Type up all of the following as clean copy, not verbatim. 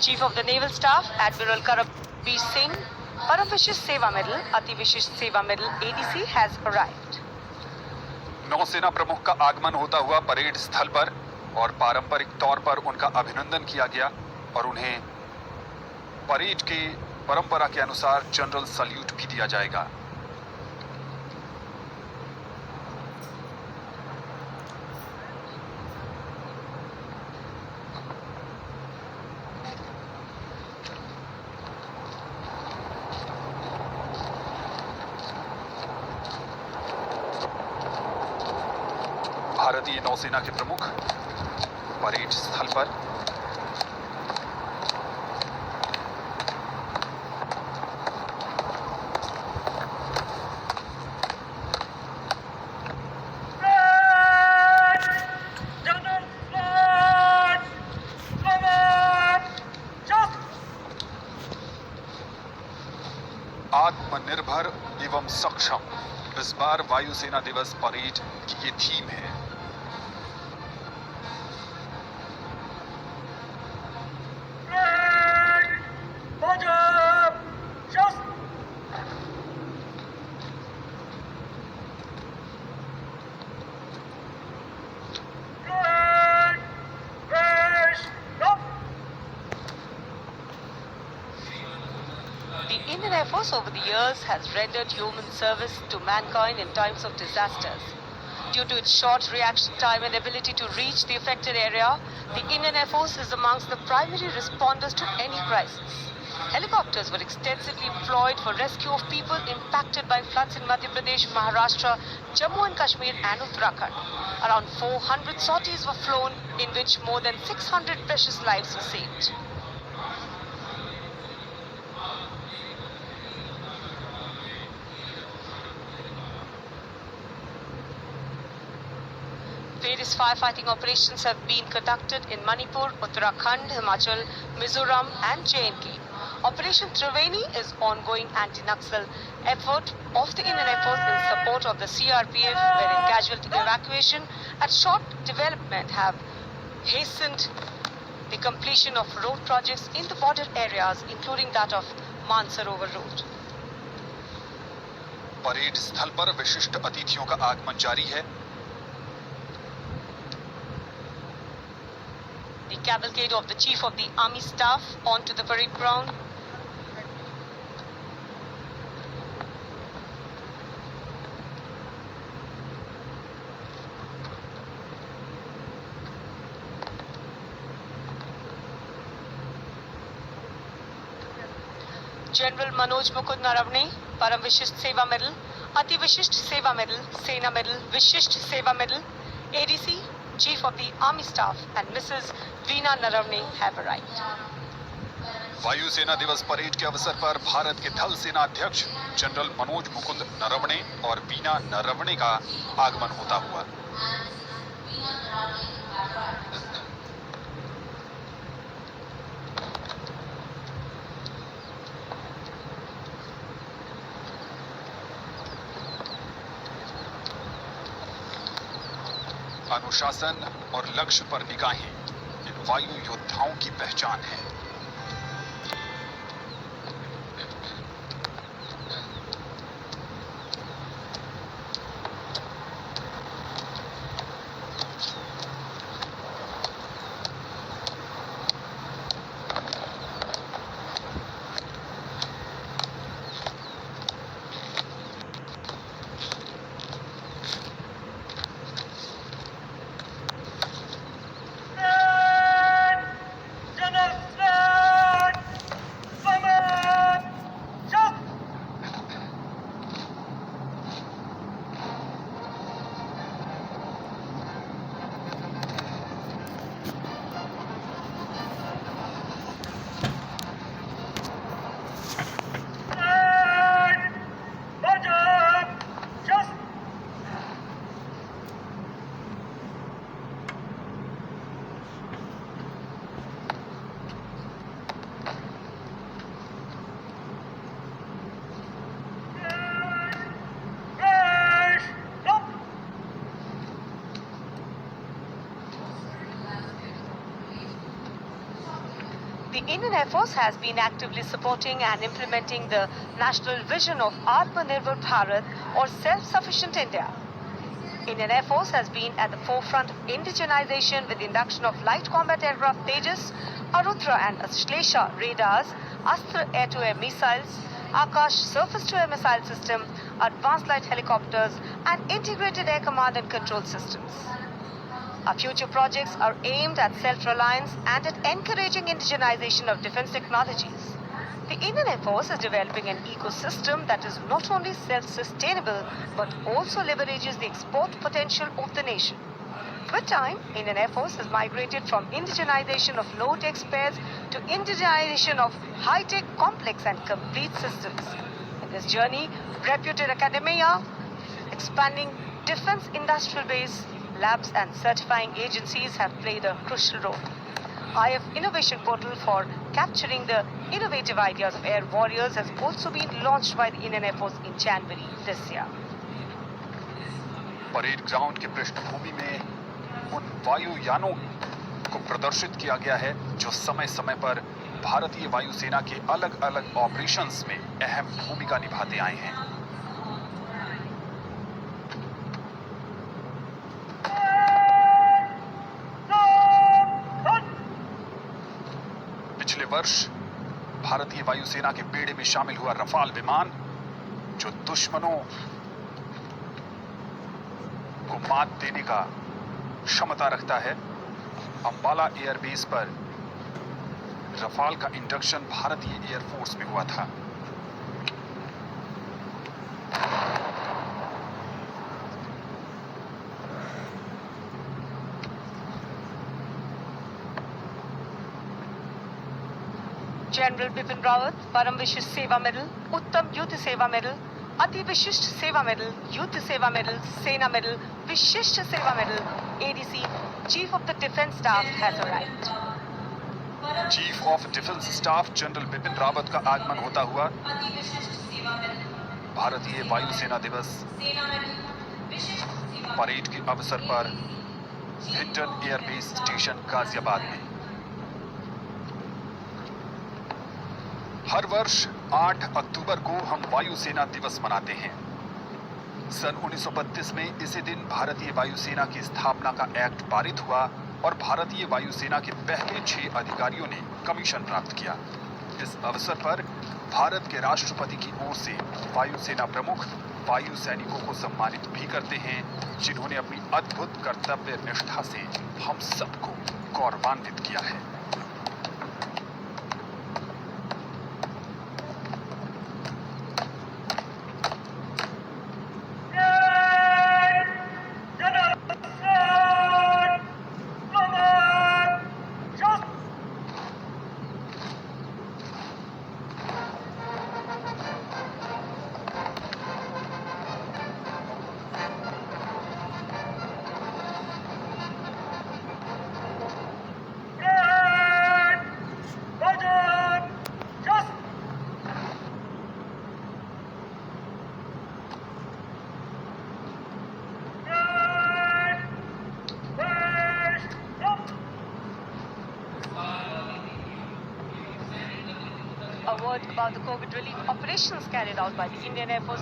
Chief of the Naval Staff, Admiral Karambir Singh, Param Vishisht Seva Medal, Ati Vishisht Seva Medal ADC has arrived. नौसेना प्रमुख का आगमन होता हुआ parade स्थल पर और पारंपरिक तौर पर उनका अभिनंदन किया गया और उन्हें परेड की परंपरा के अनुसार जनरल सल्यूट भी दिया जाएगा। भारतीय नौसेना के प्रमुख परेड स्थल पर। आत्मनिर्भर एवं सक्षम, इस बार वायुसेना दिवस परेड की ये थीम है। The Indian Air Force over the years has rendered human service to mankind in times of disasters. Due to its short reaction time and ability to reach the affected area, the Indian Air Force is amongst the primary responders to any crisis. Helicopters were extensively employed for rescue of people impacted by floods in Madhya Pradesh, Maharashtra, Jammu and Kashmir and Uttarakhand. Around 400 sorties were flown, in which more than 600 precious lives were saved. Various firefighting operations have been conducted in Manipur, Uttarakhand, Himachal, Mizoram and J&K. Operation Triveni is ongoing anti-Naxal effort of the Indian Air Force in support of the CRPF, wherein casualty evacuation and short development have hastened the completion of road projects in the border areas, including that of Mansarovar Road. Parade स्थल पर विशिष्ट अतिथियों का आगमन जारी है। The cavalcade of the Chief of the Army Staff onto the parade ground. General Manoj Mukund Naravane, Param Vishisht Seva Medal, Ati Vishisht Seva Medal, Sena Medal, Vishisht Seva Medal, ADC, Chief of the Army Staff and Mrs. Veena Naravane have arrived. वायुसेना दिवस parade के अवसर पर भारत के थल सेना अध्यक्ष general Manoj Mukund Naravane और वीना नरवणे का आगमन होता हुआ। अनुशासन और लक्ष्य पर निगाहें इन वायु योद्धाओं की पहचान है। The Indian Air Force has been actively supporting and implementing the national vision of Atmanirbhar Bharat or self-sufficient India. Indian Air Force has been at the forefront of indigenization with the induction of light combat aircraft Tejas, Arudra and Ashlesha radars, Astra air-to-air missiles, Akash surface-to-air missile system, advanced light helicopters and integrated air command and control systems. Our future projects are aimed at self-reliance and at encouraging indigenization of defense technologies. The Indian Air Force is developing an ecosystem that is not only self-sustainable but also leverages the export potential of the nation. With time, Indian Air Force has migrated from indigenization of low-tech spares to indigenization of high-tech, complex and complete systems. In this journey, reputed academia, expanding defense industrial base, labs and certifying agencies have played a crucial role. IF Innovation Portal for capturing the innovative ideas of air warriors has also been launched by the Indian Air Force in January this year. Parade ground के पृष्ठभूमि में उन वायुयानों को प्रदर्शित किया गया है जो समय समय पर भारतीय वायुसेना के अलग अलग ऑपरेशंस में अहम भूमिका निभाते आए हैं। पिछले वर्ष भारतीय वायुसेना के बेड़े में शामिल हुआ रफाल विमान जो दुश्मनों को मात देने का क्षमता रखता है, अंबाला एयरबेस पर रफाल का इंडक्शन भारतीय एयरफोर्स में हुआ था। General Bipin Rawat, Param Vishisht Seva Medal, Uttam Yuddha Seva Medal, Ati Vishisht Seva Medal, Yuddha Seva Medal, Sena Medal, Vishisht Seva Medal, ADC, Chief of the Defence Staff has arrived. Chief of defence staff general Bipin Rawat का आगमन होता हुआ भारतीय वायुसेना दिवस parade के अवसर पर हिंडन एयरबेस स्टेशन गाजियाबाद में। हर वर्ष 8 अक्टूबर को हम वायुसेना दिवस मनाते हैं। सन 1932 में इसी दिन भारतीय वायुसेना की स्थापना का एक्ट पारित हुआ और भारतीय वायुसेना के पहले 6 अधिकारियों ने कमीशन प्राप्त किया। इस अवसर पर भारत के राष्ट्रपति की ओर से वायुसेना प्रमुख वायु सैनिकों को सम्मानित भी करते हैं, जिन्होंने अपनी अद्भुत कर्तव्य निष्ठा से हम सबको गौरवान्वित किया है। A word about the COVID relief operations carried out by the Indian Air Force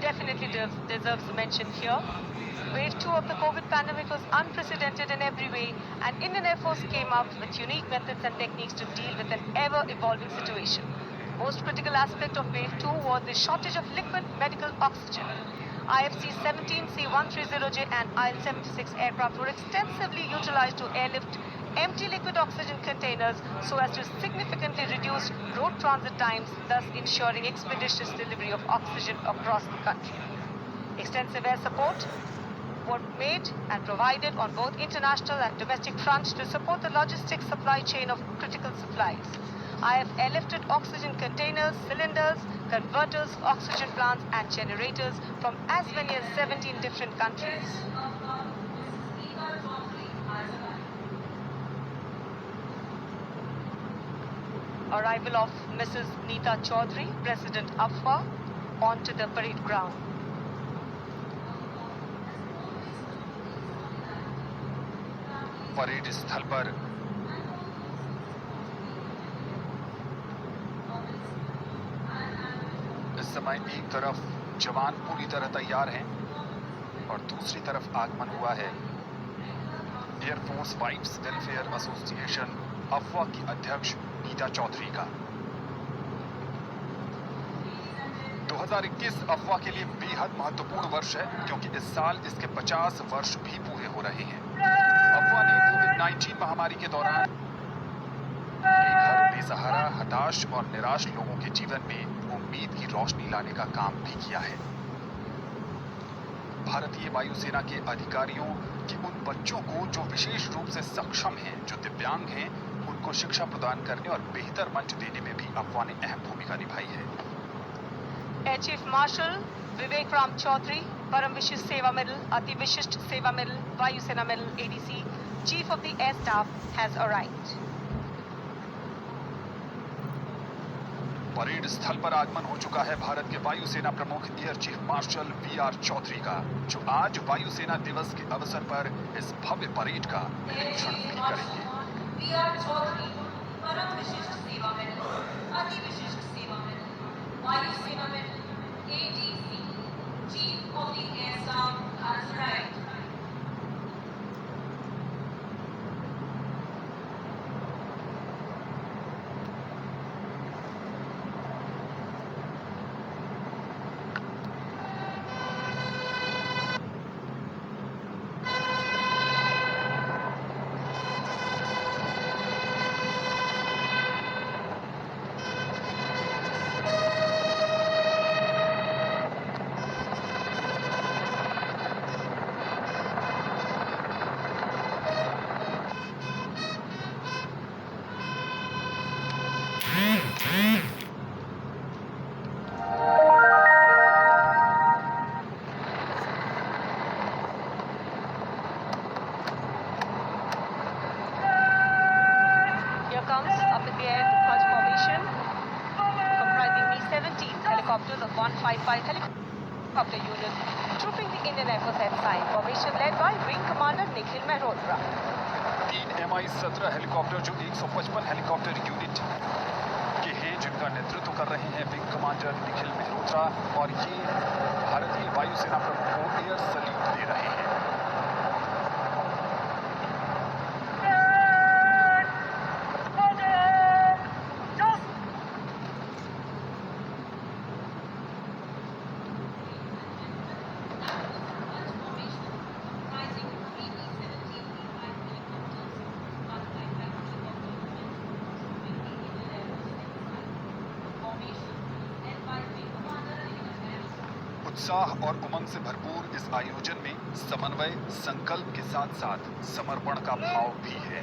definitely deserves mention here. Wave 2 of the COVID pandemic was unprecedented in every way, and Indian Air Force came up with unique methods and techniques to deal with an ever-evolving situation. Most critical aspect of Wave 2 was the shortage of liquid medical oxygen. IFC-17, C-130J and IL-76 aircraft were extensively utilized to airlift empty liquid oxygen containers so as to significantly reduce road transit times, thus ensuring expeditious delivery of oxygen across the country. Extensive air support were made and provided on both international and domestic fronts to support the logistics supply chain of critical supplies. IF airlifted oxygen containers, cylinders, converters, oxygen plants and generators from as many as 17 different countries. Arrival of Mrs. Neeta Chaudhary, President AFWA, onto the parade ground. Parade स्थल पर समय एक तरफ जवान पूरी तरह तैयार हैं और दूसरी तरफ आगमन हुआ है एयरफोर्स वाइफ्स वेलफेयर एसोसिएशन अफवाह की अध्यक्ष नीता चौधरी का। 2021 अफवाह के लिए बेहद महत्वपूर्ण वर्ष है क्योंकि इस साल इसके 50 वर्ष भी पूरे हो रहे हैं। अफवाह ने कोविड-19 महामारी के दौरान बेघर, बेसहारा, हताश और निराश लोगों के जीवन में उम्मीद की रोशनी लाने का काम भी किया है। भारतीय वायुसेना के अधिकारियों की उन बच्चों को जो विशेष रूप से सक्षम हैं, जो दिव्यांग हैं, उनको शिक्षा प्रदान करने और बेहतर मंच देने में भी अफवाह ने अहम भूमिका निभाई है। Air Chief Marshal Vivek Ram Chaudhary, Param Vishisht Seva Medal, Ati Vishisht Seva Medal, Vayu Sena Medal, ADC, Chief of the Air Staff has arrived. Parade स्थल पर आगमन हो चुका है भारत के वायुसेना प्रमुख air chief marshal V R. Chaudhary का, जो आज वायुसेना दिवस के अवसर पर इस भव्य परेड का निरीक्षण भी करेंगे। वी.आर. चौधरी, परम विशिष्ट सेवा मेडल, अति विशिष्ट सेवा मेडल, वायु सेना medal, ADC, chief of the air staff has arrived. Here comes up in the air Kuch formation, comprising Me-17 helicopters of 155 helicopter unit, trooping the Indian Air Force at side. Formation led by Wing Commander Nikhil Mehrotra. 3 Mi-17 helicopter जो 155 helicopter unit के हैं, जिनका नेतृत्व कर रहे हैं wing commander Nikhil Mehrotra, और ये भारतीय वायुसेना प्रमुख को एयर सल्यूट दे रहे हैं। उत्साह और उमंग से भरपूर इस आयोजन में समन्वय, संकल्प के साथ साथ समर्पण का भाव भी है।